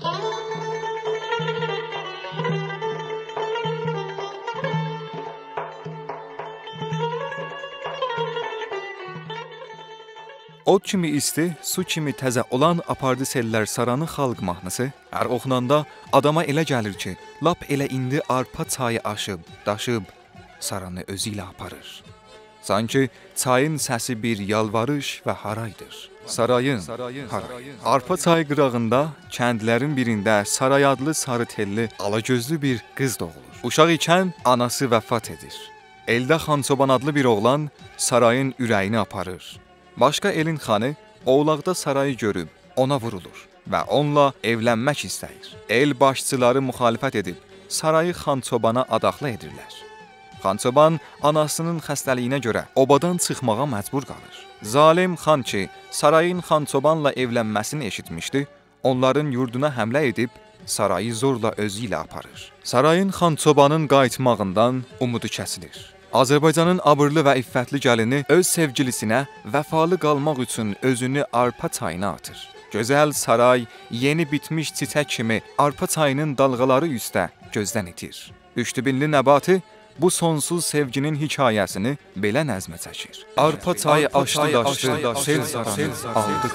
Od kimi isti, su kimi təzə olan apardı sellər Saranın xalq mahnısı hər oxunanda adama elə gəlir ki, lap elə indi arpa çayı aşıb, daşıb Saranı özü ilə aparır. Sanki çayın səsi bir yalvarış və haraydır. Sarayın, haray. Arpa çayı qırağında kəndlərin birində Saray adlı sarı telli, alagözlü bir qız doğulur. Uşaq ikən anası vəfat edir. Eldə Xançoban adlı bir oğlan sarayın ürəyini aparır. Başqa elin xanı oğlaqda sarayı görüb ona vurulur və onunla evlənmək istəyir. El başçıları müxalifət edib sarayı Xançobana adaqlı edirlər. Xançoban anasının xəstəliyinə görə obadan çıxmağa məcbur qalır. Zalim xan ki, sarayın Xançobanla evlənməsini eşitmişdi, onların yurduna həmlə edib sarayı zorla özü ilə aparır. Sarayın Xançobanın qayıtmağından umudu kəsilir. Azərbaycanın abırlı və iffətli gəlini öz sevgilisinə vəfalı qalmaq üçün özünü arpa çayına atır. Gözəl saray yeni bitmiş çiçək kimi arpa çayının dalğaları üstə gözdən itir. Üçdübinli Nəbati bu sonsuz sevginin hekayəsini belə nəzmə çəkir. Arpa çayı aşdı daşdı, sel saranı aldı.